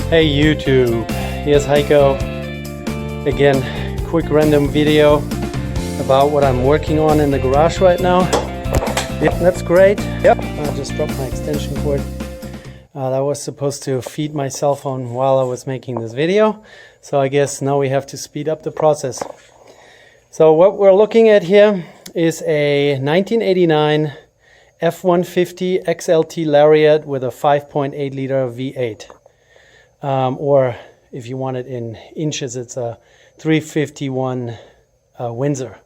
Hey YouTube, here's Heiko. Again, quick random video about what I'm working on in the garage right now. Yep, that's great. Yep, I just dropped my extension cord. That was supposed to feed my cell phone while I was making this video. So I guess now we have to speed up the process. So what we're looking at here is a 1989 F150 XLT Lariat with a 5.8 liter V8. Or if you want it in inches, it's a 351 Windsor.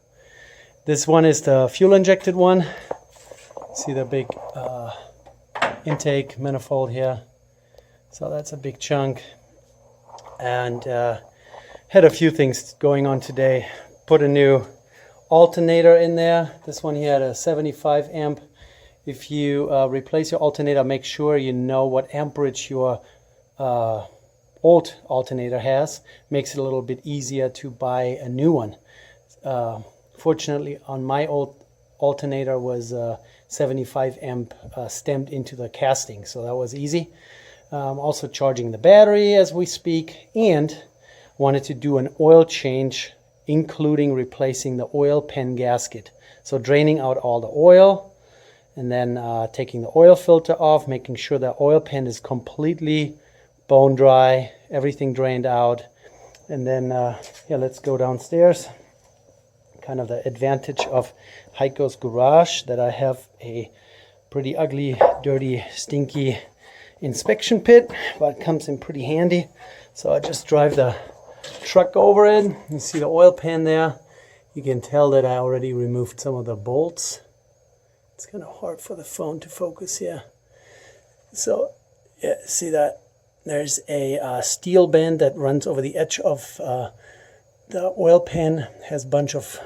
This one is the fuel injected one. See the big intake manifold here. So that's a big chunk. And had a few things going on today. Put a new alternator in there. This one here had a 75 amp. If you replace your alternator, make sure you know what amperage your old alternator has. Makes it a little bit easier to buy a new one. Fortunately, on my old alternator was 75 amp stamped into the casting, so that was easy. Also charging the battery as we speak, and wanted to do an oil change, including replacing the oil pan gasket. So draining out all the oil, and then taking the oil filter off, making sure the oil pan is completely bone dry, everything drained out. And then yeah, let's go downstairs. Kind of the advantage of Heiko's garage, that I have a pretty ugly, dirty, stinky inspection pit, but it comes in pretty handy. So I just drive the truck over it. You see the oil pan there. You can tell that I already removed some of the bolts. It's kind of hard for the phone to focus here. So yeah, see that? There's a steel band that runs over the edge of the oil pan. Has a bunch of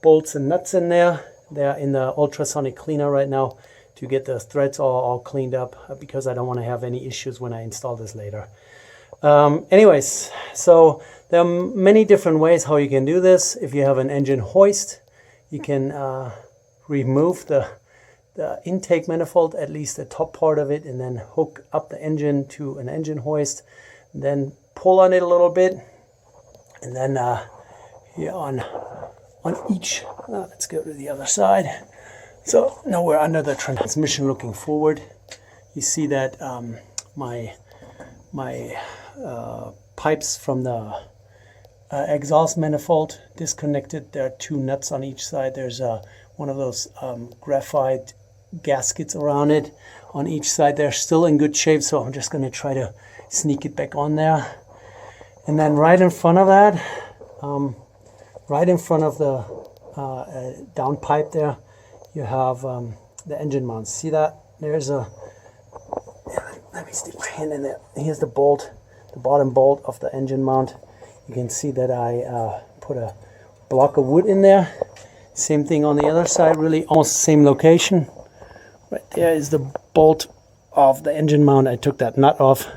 bolts and nuts in there. They're in the ultrasonic cleaner right now to get the threads all cleaned up, because I don't want to have any issues when I install this later. Anyways, so there are many different ways how you can do this. If you have an engine hoist, you can remove the intake manifold, at least the top part of it, and then hook up the engine to an engine hoist, and then pull on it a little bit, and then here on each, let's go to the other side. So now we're under the transmission looking forward. You see that my pipes from the exhaust manifold disconnected. There are two nuts on each side. There's one of those graphite gaskets around it on each side. They're still in good shape, so I'm just going to try to sneak it back on there. And then right in front of that, right in front of the down pipe there, you have the engine mounts. See that? There's a, let me stick my hand in there. Here's the bolt, the bottom bolt of the engine mount. You can see that I put a block of wood in there. Same thing on the other side, really almost the same location. Right there is the bolt of the engine mount. I took that nut off.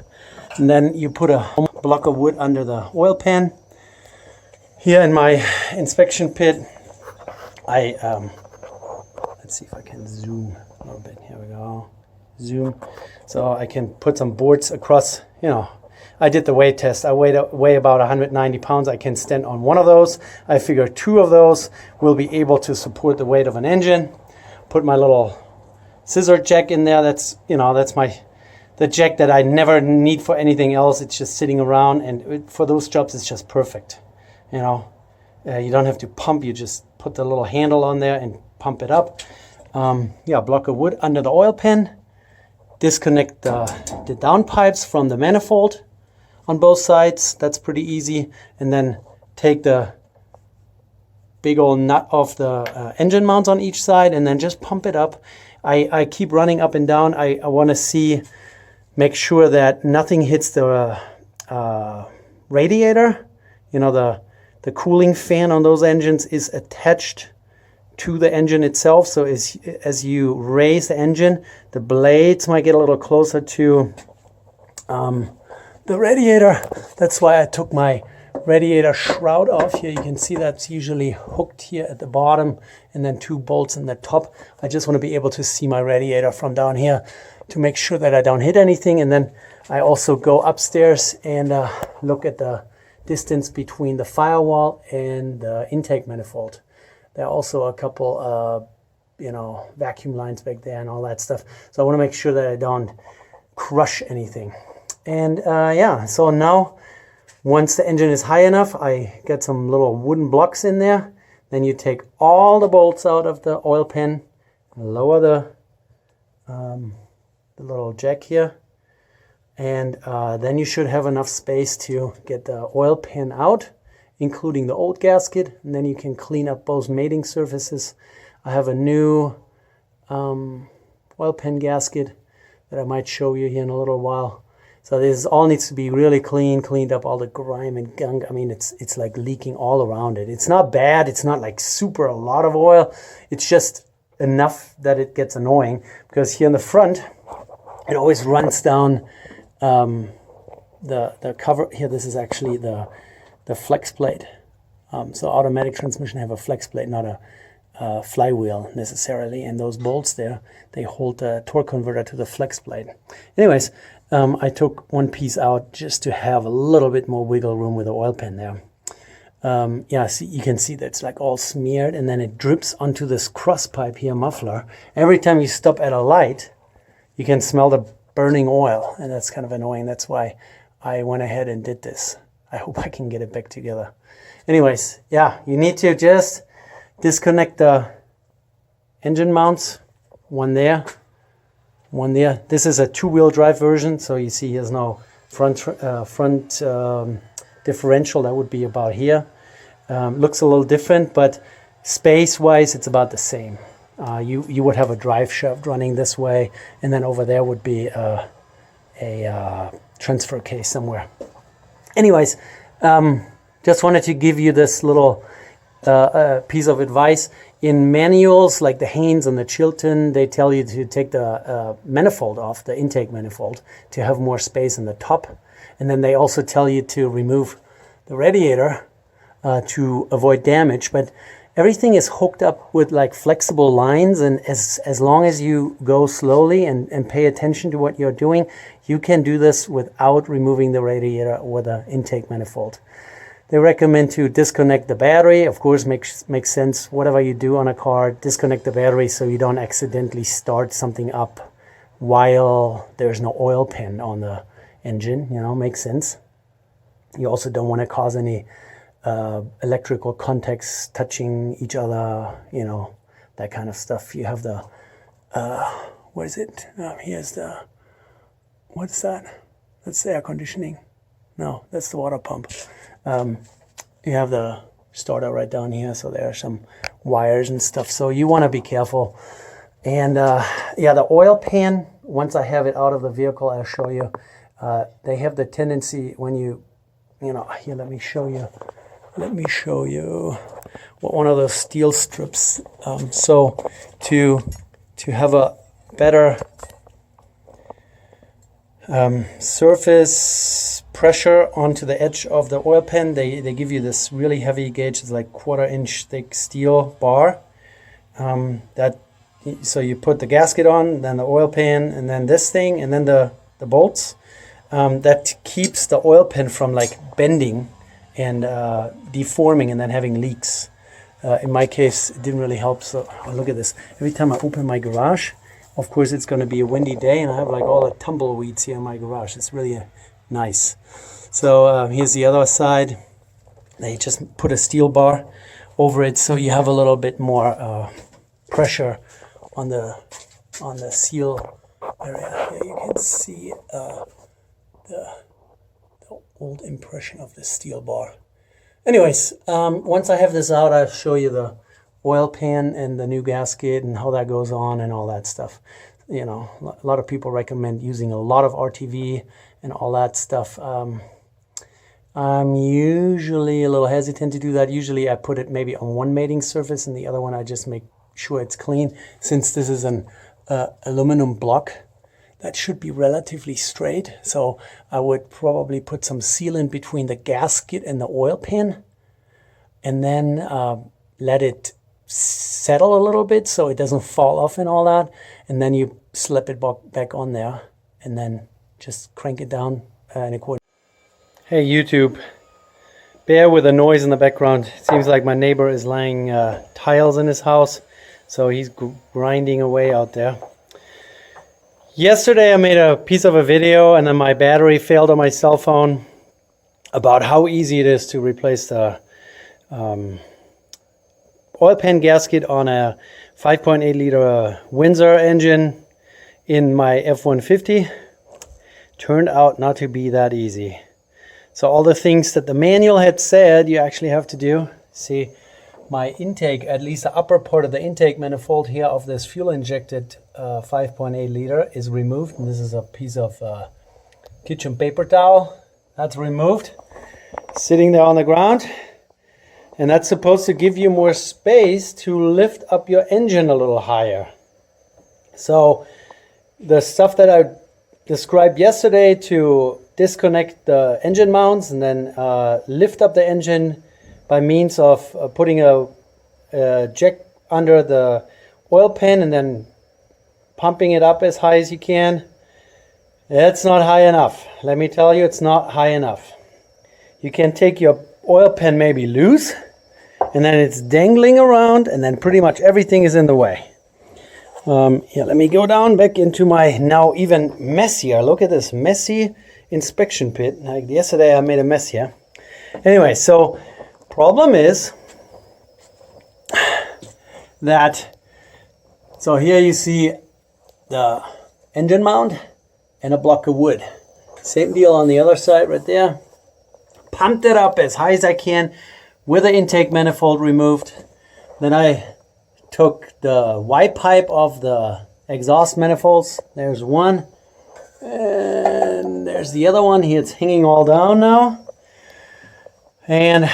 And then you put a block of wood under the oil pan. Here in my inspection pit, I, let's see if I can zoom a little bit. Here we go. Zoom. So I can put some boards across, you know. I did the weight test. I weigh about 190 pounds. I can stand on one of those. I figure two of those will be able to support the weight of an engine. Put my little scissor jack in there. That's, you know, that's the jack that I never need for anything else. It's just sitting around, and for those jobs, it's just perfect. You know, you don't have to pump. You just put the little handle on there and pump it up. Yeah, block of wood under the oil pan. Disconnect the down pipes from the manifold on both sides. That's pretty easy. And then take the big old nut off the engine mounts on each side, and then just pump it up. I keep running up and down. I want to make sure that nothing hits the radiator. You know, the cooling fan on those engines is attached to the engine itself. So as you raise the engine, the blades might get a little closer to the radiator. That's why I took my radiator shroud off here. You can see that's usually hooked here at the bottom, and then two bolts in the top. I just want to be able to see my radiator from down here. to make sure that I don't hit anything. And then I also go upstairs and look at the distance between the firewall and the intake manifold. There are also a couple, vacuum lines back there and all that stuff. So I want to make sure that I don't crush anything. And so now once the engine is high enough, I get some little wooden blocks in there. Then you take all the bolts out of the oil pan, lower the little jack here, and then you should have enough space to get the oil pan out, including the old gasket, and then you can clean up both mating surfaces. I have a new oil pan gasket that I might show you here in a little while. So this all needs to be really cleaned up, all the grime and gunk. I mean, it's like leaking all around it. It's not bad. It's not like super a lot of oil. It's just enough that it gets annoying, because here in the front, it always runs down the cover. Here, this is actually the flex plate. So automatic transmission have a flex plate, not a flywheel necessarily. And those bolts there, they hold the torque converter to the flex plate. Anyways, I took one piece out just to have a little bit more wiggle room with the oil pan there. See, you can see that it's like all smeared, and then it drips onto this cross pipe here muffler. Every time you stop at a light, you can smell the burning oil, and that's kind of annoying. That's why I went ahead and did this. I hope I can get it back together. Anyways, you need to just disconnect the engine mounts. One there. This is a two-wheel drive version, so you see there's no front differential. That would be about here. Looks a little different, but space-wise, it's about the same. You would have a drive shaft running this way, and then over there would be a transfer case somewhere. Anyways, just wanted to give you this little piece of advice. In manuals like the Haynes and the Chilton, they tell you to take the manifold off, the intake manifold, to have more space in the top. And then they also tell you to remove the radiator to avoid damage. But everything is hooked up with like flexible lines, and as long as you go slowly and pay attention to what you're doing, you can do this without removing the radiator or the intake manifold. They recommend to disconnect the battery. Of course, makes sense. Whatever you do on a car, disconnect the battery so you don't accidentally start something up while there's no oil pan on the engine. Makes sense. You also don't want to cause any electrical contacts touching each other, that kind of stuff. You have the, what is it? Here's the, what's that? That's the air conditioning. No, that's the water pump. You have the starter right down here, so there are some wires and stuff. So you want to be careful. And the oil pan, once I have it out of the vehicle, I'll show you. They have the tendency when here, let me show you what one of those steel strips. So to have a better surface pressure onto the edge of the oil pan, they give you this really heavy gauge. It's like 1/4 inch thick steel bar. So you put the gasket on, then the oil pan, and then this thing, and then the bolts. That keeps the oil pan from like bending and deforming and then having leaks. In my case, it didn't really help. So look at this. Every time I open my garage, of course, it's going to be a windy day, and I have like all the tumbleweeds here in my garage. It's really nice. So here's the other side. They just put a steel bar over it, so you have a little bit more pressure on the seal area. Here you can see the old impression of the steel bar. Anyways, once I have this out, I'll show you the oil pan and the new gasket and how that goes on and all that stuff. A lot of people recommend using a lot of RTV and all that stuff. I'm usually a little hesitant to do that. Usually I put it maybe on one mating surface, and the other one I just make sure it's clean. Since this is an aluminum block, that should be relatively straight. So I would probably put some sealant between the gasket and the oil pan, and then let it settle a little bit so it doesn't fall off and all that. And then you slip it back on there and then just crank it down in a quarter. Hey YouTube, bear with the noise in the background. It seems like my neighbor is laying tiles in his house, so he's grinding away out there. Yesterday I made a piece of a video and then my battery failed on my cell phone about how easy it is to replace the oil pan gasket on a 5.8 liter Windsor engine in my F150. Turned out not to be that easy. So all the things that the manual had said you actually have to do. See, my intake, at least the upper part of the intake manifold here of this fuel injected 5.8 liter is removed. And this is a piece of kitchen paper towel that's removed, sitting there on the ground. And that's supposed to give you more space to lift up your engine a little higher. So the stuff that I described yesterday to disconnect the engine mounts and then lift up the engine by means of putting a jack under the oil pan and then pumping it up as high as you can. That's not high enough. Let me tell you, it's not high enough. You can take your oil pan maybe loose, and then it's dangling around, and then pretty much everything is in the way. Yeah, let me go down back into my now even messier. Look at this messy inspection pit. Like yesterday I made a mess here. Anyway, so problem is that, so here you see the engine mount and a block of wood. Same deal on the other side right there. Pumped it up as high as I can with the intake manifold removed. Then I took the Y pipe of the exhaust manifolds. There's one. And there's the other one. It's hanging all down now. And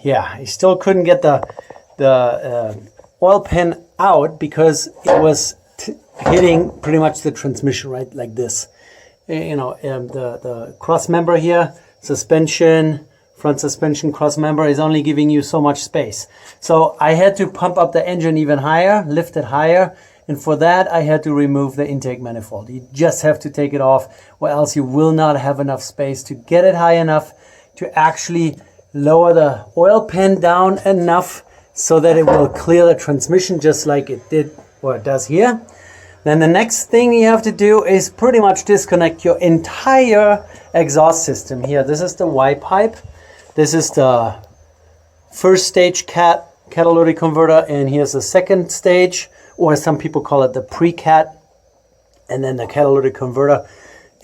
yeah, I still couldn't get the oil pan out because it was hitting pretty much the transmission right like this. You know, the cross member here, suspension, front suspension cross member is only giving you so much space. So I had to pump up the engine even higher, lift it higher, and for that I had to remove the intake manifold. You just have to take it off, or else you will not have enough space to get it high enough to actually lower the oil pan down enough so that it will clear the transmission just like it did or it does here. Then the next thing you have to do is pretty much disconnect your entire exhaust system here. This is the Y pipe. This is the first stage catalytic converter, and here's the second stage, or some people call it the pre-cat, and then the catalytic converter.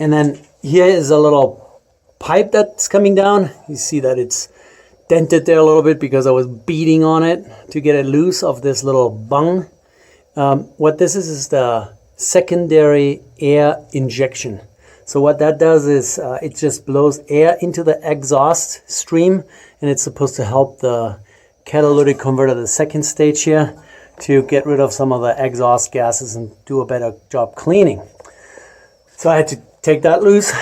And then here is a little pipe that's coming down. You see that it's dented there a little bit because I was beating on it to get it loose of this little bung. What this is the secondary air injection. So what that does is it just blows air into the exhaust stream, and it's supposed to help the catalytic converter, the second stage here, to get rid of some of the exhaust gases and do a better job cleaning. So I had to take that loose,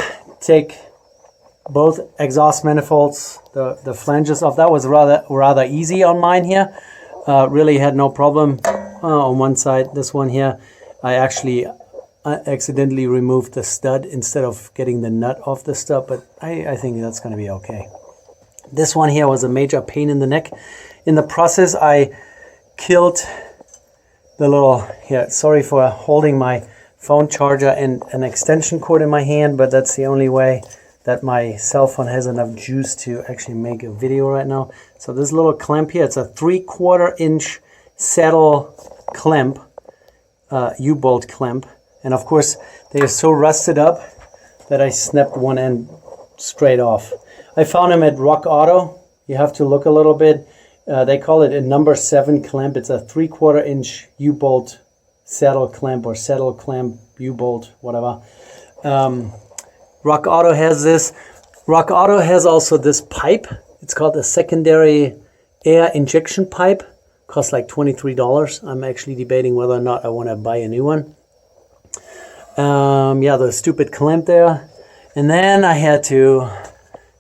take both exhaust manifolds, the flanges off. That was rather easy on mine here. Really had no problem on one side. This one here, I actually accidentally removed the stud instead of getting the nut off the stud, but I think that's going to be okay. This one here was a major pain in the neck. In the process, I killed the little, here, sorry for holding my phone charger and an extension cord in my hand, but that's the only way that my cell phone has enough juice to actually make a video right now. So this little clamp here, it's a 3/4 inch saddle clamp, U-bolt clamp. And of course, they are so rusted up that I snapped one end straight off. I found them at Rock Auto. You have to look a little bit. They call it a number 7 clamp. It's a 3/4 inch U-bolt saddle clamp, or saddle clamp, U-bolt, whatever. Rock Auto has this. Rock Auto has also this pipe. It's called a secondary air injection pipe. Costs like $23. I'm actually debating whether or not I want to buy a new one. Yeah, the stupid clamp there. And then I had to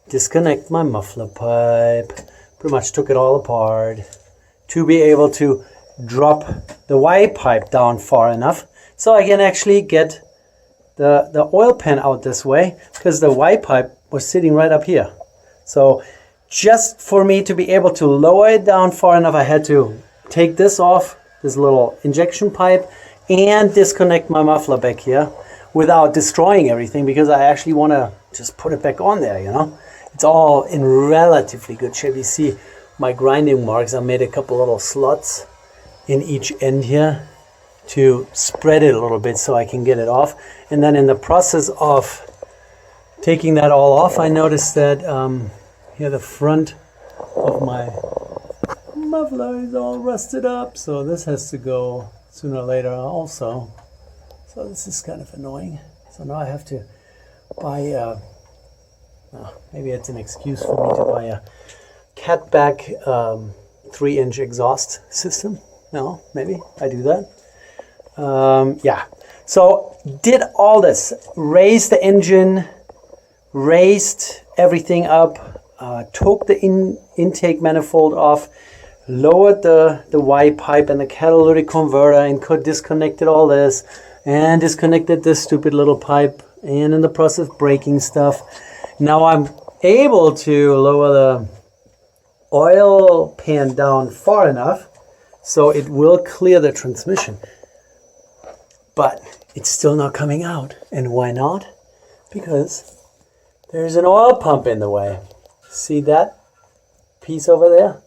disconnect my muffler pipe. Pretty much took it all apart. to be able to drop the Y pipe down far enough so I can actually get the oil pan out this way, because the Y pipe was sitting right up here. So just for me to be able to lower it down far enough, I had to take this off, this little injection pipe, and disconnect my muffler back here without destroying everything, because I actually want to just put it back on there, you know. It's all in relatively good shape. You see my grinding marks. I made a couple little slots in each end here to spread it a little bit so I can get it off. And then in the process of taking that all off, I noticed that here the front of my muffler is all rusted up, so this has to go sooner or later also. So this is kind of annoying. So now I have to buy maybe it's an excuse for me to buy a catback 3-inch exhaust system. No, maybe I do that. Yeah, so did all this, raised the engine, raised everything up, took the intake manifold off, lowered the Y pipe and the catalytic converter, and disconnected all this and disconnected this stupid little pipe, and in the process breaking stuff. Now I'm able to lower the oil pan down far enough so it will clear the transmission. But it's still not coming out. And why not? Because there's an oil pump in the way. See that piece over there?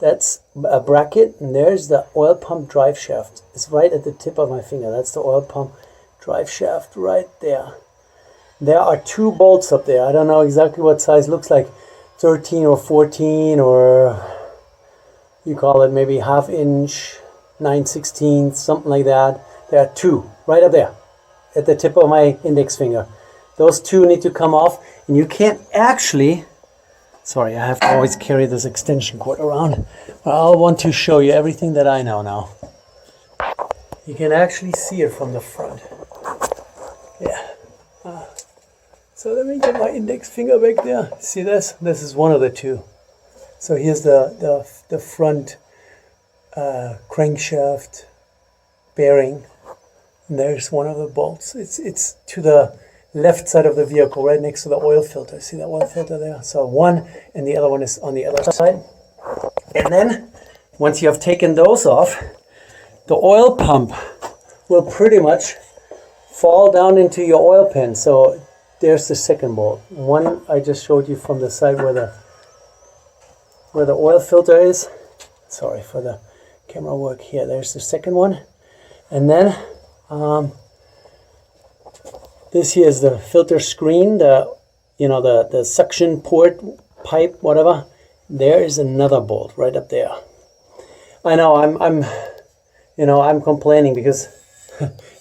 That's a bracket, and there's the oil pump drive shaft. It's right at the tip of my finger. That's the oil pump drive shaft right there. There are 2 bolts up there. I don't know exactly what size. Looks like 13 or 14, or you call it maybe 1/2 inch, 9/16, something like that. There are 2 right up there at the tip of my index finger. Those 2 need to come off, and you can't actually, sorry, I have to always carry this extension cord around. I want to show you everything that I know now. You can actually see it from the front. Yeah. So let me get my index finger back there. See this? This is one of the 2. So here's the front crankshaft bearing. And there's one of the bolts. It's to the left side of the vehicle, right next to the oil filter. See that oil filter there? So one, and the other one is on the other side. And then once you have taken those off, the oil pump will pretty much fall down into your oil pan. So there's the second bolt. One I just showed you from the side where the oil filter is. Sorry for the camera work here. There's the second one. And then this here is the filter screen, the suction port pipe, whatever. There is another bolt right up there. I know I'm complaining because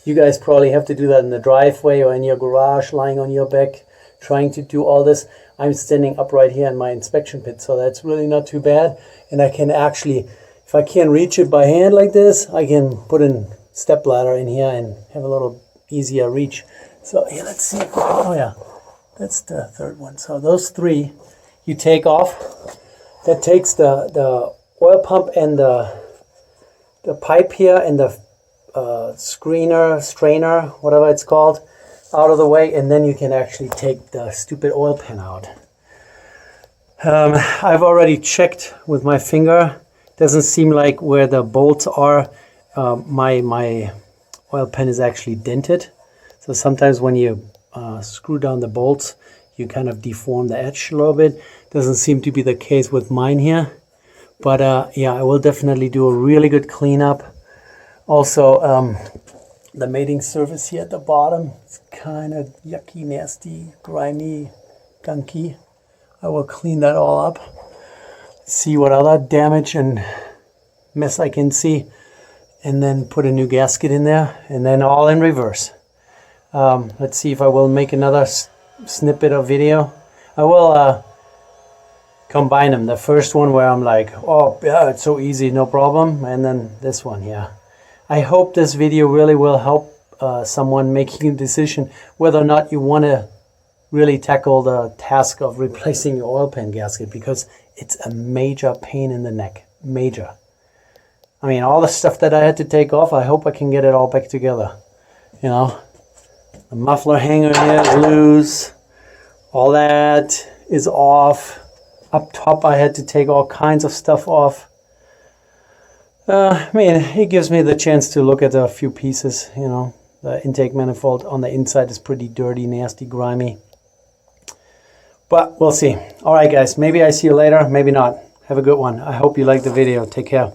you guys probably have to do that in the driveway or in your garage, lying on your back, trying to do all this. I'm standing up right here in my inspection pit, so that's really not too bad. And I can actually, if I can't reach it by hand like this, I can put a step ladder in here and have a little easier reach. So here, let's see. Oh yeah, that's the third one. So those 3 you take off. That takes the oil pump and the pipe here and the strainer, whatever it's called, out of the way, and then you can actually take the stupid oil pan out. I've already checked with my finger. Doesn't seem like where the bolts are, my oil pan is actually dented. So sometimes when you screw down the bolts, you kind of deform the edge a little bit. Doesn't seem to be the case with mine here. But yeah, I will definitely do a really good cleanup. Also, the mating surface here at the bottom, it's kind of yucky, nasty, grimy, gunky. I will clean that all up, see what other damage and mess I can see, and then put a new gasket in there, and then all in reverse. Let's see if I will make another snippet of video. I will combine them. The first one where I'm like, oh yeah, it's so easy, no problem, and then this one here. I hope this video really will help someone making a decision whether or not you want to really tackle the task of replacing your oil pan gasket, because it's a major pain in the neck. Major. I mean, all the stuff that I had to take off, I hope I can get it all back together. You know, the muffler hanger here is loose. All that is off. Up top, I had to take all kinds of stuff off. I mean, it gives me the chance to look at a few pieces, you know. The intake manifold on the inside is pretty dirty, nasty, grimy. But we'll see. All right, guys, maybe I see you later, maybe not. Have a good one. I hope you liked the video. Take care.